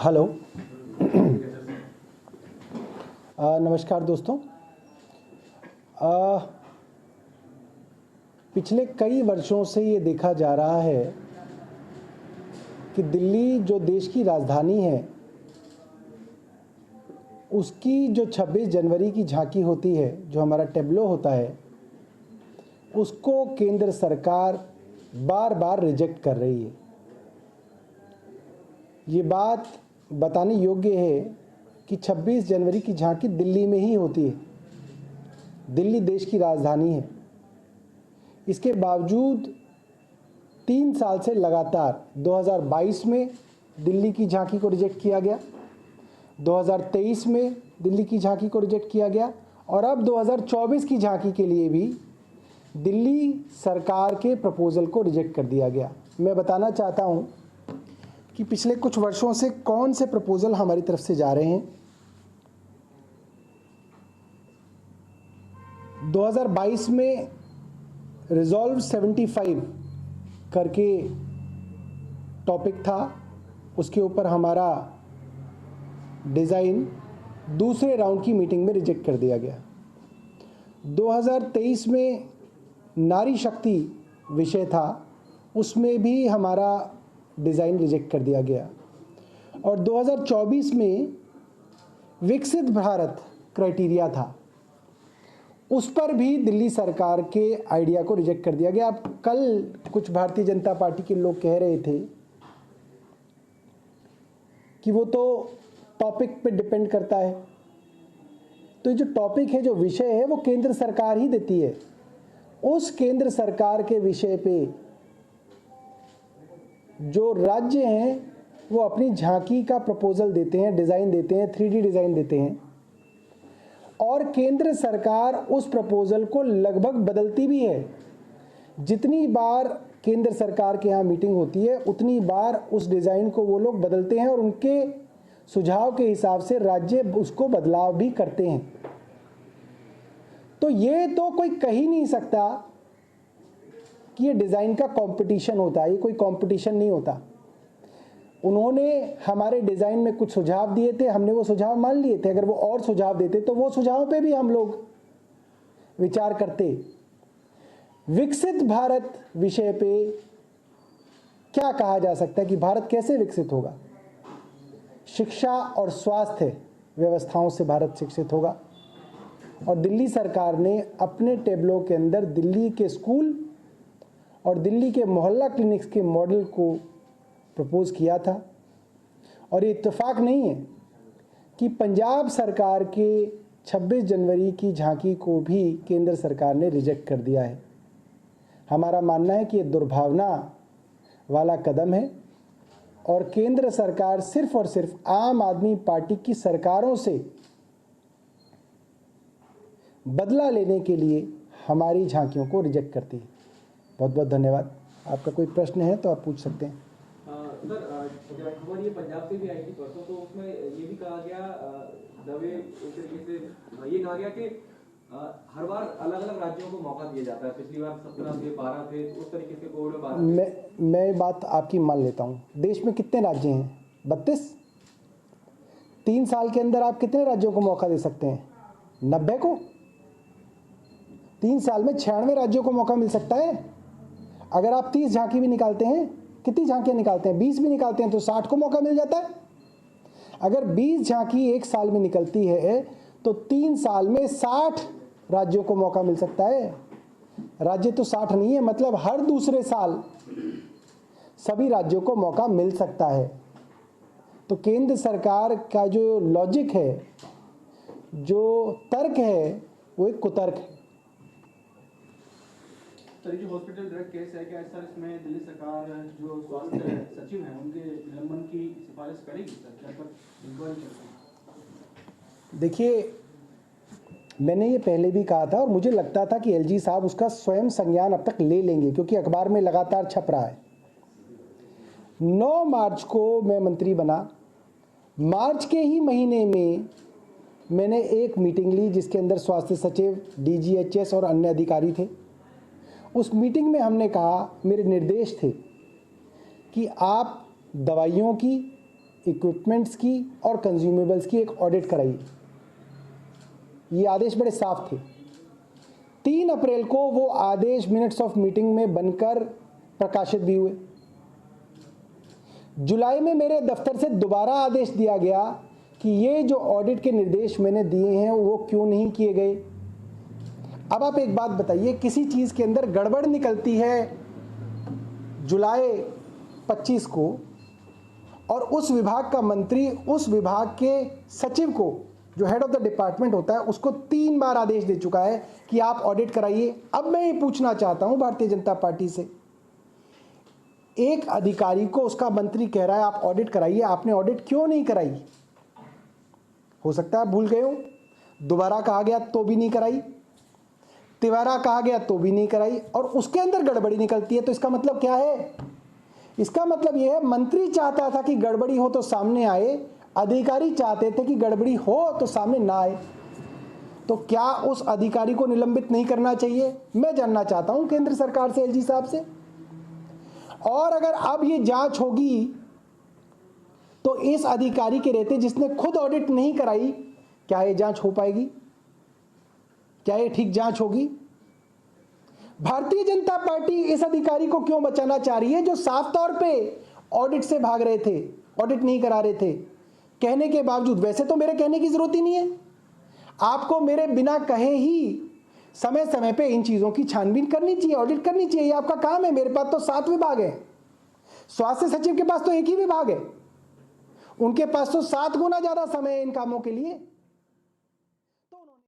Hello. नमस्कार दोस्तों। पिछले कई वर्षों से ये देखा जा रहा है कि दिल्ली जो देश की राजधानी है, उसकी जो 26 जनवरी की झांकी होती है, जो हमारा टेब्लो होता है, उसको केंद्र सरकार बार बार रिजेक्ट कर रही है। ये बात बताने योग्य है कि 26 जनवरी की झांकी दिल्ली में ही होती है। दिल्ली देश की राजधानी है। इसके बावजूद 3 साल से लगातार 2022 में दिल्ली की झांकी को रिजेक्ट किया गया, 2023 में दिल्ली की झांकी को रिजेक्ट किया गया और अब 2024 की झांकी के लिए भी दिल्ली सरकार के प्रपोजल को रिजेक्ट कर दिया गया। मैं बताना चाहता हूं कि पिछले कुछ वर्षों से कौन से प्रपोजल हमारी तरफ से जा रहे हैं। 2022 में रिजॉल्व 75 करके टॉपिक था, उसके ऊपर हमारा डिज़ाइन दूसरे राउंड की मीटिंग में रिजेक्ट कर दिया गया। 2023 में नारी शक्ति विषय था, उसमें भी हमारा डिज़ाइन रिजेक्ट कर दिया गया और 2024 में विकसित भारत क्राइटेरिया था, उस पर भी दिल्ली सरकार के आइडिया को रिजेक्ट कर दिया गया। अब कल कुछ भारतीय जनता पार्टी के लोग कह रहे थे कि वो तो टॉपिक पे डिपेंड करता है, तो ये जो टॉपिक है, जो विषय है, वो केंद्र सरकार ही देती है। उस केंद्र सरकार के विषय पे जो राज्य हैं वो अपनी झांकी का प्रपोजल देते हैं, डिज़ाइन देते हैं, 3D डिज़ाइन देते हैं और केंद्र सरकार उस प्रपोजल को लगभग बदलती भी है। जितनी बार केंद्र सरकार के यहाँ मीटिंग होती है, उतनी बार उस डिज़ाइन को वो लोग बदलते हैं और उनके सुझाव के हिसाब से राज्य उसको बदलाव भी करते हैं। तो ये तो कोई कह ही नहीं सकता कि ये डिज़ाइन का कंपटीशन होता है। ये कोई कंपटीशन नहीं होता। उन्होंने हमारे डिज़ाइन में कुछ सुझाव दिए थे, हमने वो सुझाव मान लिए थे। अगर वो और सुझाव देते तो वो सुझाव पे भी हम लोग विचार करते। विकसित भारत विषय पे क्या कहा जा सकता है कि भारत कैसे विकसित होगा? शिक्षा और स्वास्थ्य व्यवस्थाओं से भारत शिक्षित होगा। और दिल्ली सरकार ने अपने टेबलों के अंदर दिल्ली के स्कूल और दिल्ली के मोहल्ला क्लिनिक्स के मॉडल को प्रपोज किया था। और ये इत्तेफाक नहीं है कि पंजाब सरकार के 26 जनवरी की झांकी को भी केंद्र सरकार ने रिजेक्ट कर दिया है। हमारा मानना है कि ये दुर्भावना वाला कदम है और केंद्र सरकार सिर्फ और सिर्फ आम आदमी पार्टी की सरकारों से बदला लेने के लिए हमारी झांकियों को रिजेक्ट करती है। बहुत बहुत धन्यवाद। आपका कोई प्रश्न है तो आप पूछ सकते हैं। सर, जब खबर ये पंजाब से भी आई थी परसों, तो उसमें ये भी कहा गया, दवे एक तरीके से ये कहा गया कि हर बार अलग अलग राज्यों को मौका दिया जाता है। पिछली बार 17 थे, 12 थे, उस तरीके से कोविड में 12 मैं बात आपकी मान लेता हूँ। देश में कितने राज्य हैं? 32। 3 साल के अंदर आप कितने राज्यों को मौका दे सकते हैं? 90 को। 3 साल में 96 राज्यों को मौका मिल सकता है। अगर आप 30 झांकी भी निकालते हैं, कितनी झांकियां निकालते हैं? 20 भी निकालते हैं तो 60 को मौका मिल जाता है। अगर 20 झांकी एक साल में निकलती है तो 3 साल में 60 राज्यों को मौका मिल सकता है। राज्य तो 60 नहीं है, मतलब हर दूसरे साल सभी राज्यों को मौका मिल सकता है। तो केंद्र सरकार का जो लॉजिक है, जो तर्क है, वो एक कुतर्क है। सर, जो हॉस्पिटल ड्रग केस है, क्या सर इसमें दिल्ली सरकार जो स्वास्थ्य सचिव हैं उनके निलंबन की सिफारिश करेगी सर? क्या पर इंक्वायरी करते हैं? देखिए, मैंने ये पहले भी कहा था और मुझे लगता था कि एलजी साहब उसका स्वयं संज्ञान अब तक ले लेंगे, क्योंकि अखबार में लगातार छप रहा है। 9 मार्च को मैं मंत्री बना। मार्च के ही महीने में मैंने एक मीटिंग ली जिसके अंदर स्वास्थ्य सचिव, डीजीएचएस और अन्य अधिकारी थे। उस मीटिंग में हमने कहा, मेरे निर्देश थे कि आप दवाइयों की इक्विपमेंट्स की और कंज्यूमेबल्स की एक ऑडिट कराइए। ये आदेश बड़े साफ थे। 3 अप्रैल को वो आदेश मिनट्स ऑफ मीटिंग में बनकर प्रकाशित भी हुए। जुलाई में मेरे दफ्तर से दोबारा आदेश दिया गया कि ये जो ऑडिट के निर्देश मैंने दिए हैं वो क्यों नहीं किए गए। अब आप एक बात बताइए, किसी चीज़ के अंदर गड़बड़ निकलती है जुलाई 25 को और उस विभाग का मंत्री उस विभाग के सचिव को, जो हेड ऑफ द डिपार्टमेंट होता है, उसको 3 बार आदेश दे चुका है कि आप ऑडिट कराइए। अब मैं ये पूछना चाहता हूं भारतीय जनता पार्टी से, एक अधिकारी को उसका मंत्री कह रहा है आप ऑडिट कराइए, आपने ऑडिट क्यों नहीं कराई? हो सकता है भूल गए हो, दोबारा कहा गया तो भी नहीं कराई, तिवारा कहा गया तो भी नहीं कराई, और उसके अंदर गड़बड़ी निकलती है। तो इसका मतलब क्या है? इसका मतलब यह है मंत्री चाहता था कि गड़बड़ी हो तो सामने आए, अधिकारी चाहते थे कि गड़बड़ी हो तो सामने ना आए। तो क्या उस अधिकारी को निलंबित नहीं करना चाहिए? मैं जानना चाहता हूं केंद्र सरकार से, एलजी साहब से। और अगर अब ये जांच होगी तो इस अधिकारी के रहते जिसने खुद ऑडिट नहीं कराई, क्या ये जांच हो पाएगी? क्या ये ठीक जांच होगी? भारतीय जनता पार्टी इस अधिकारी को क्यों बचाना चाह रही है जो साफ तौर पे ऑडिट से भाग रहे थे, ऑडिट नहीं करा रहे थे कहने के बावजूद? वैसे तो मेरे कहने की जरूरत ही नहीं है, आपको मेरे बिना कहे ही समय समय पे इन चीजों की छानबीन करनी चाहिए, ऑडिट करनी चाहिए, ये आपका काम है। मेरे पास तो 7 विभाग है, स्वास्थ्य सचिव के पास तो एक ही विभाग है, उनके पास तो 7 गुना ज्यादा समय है इन कामों के लिए।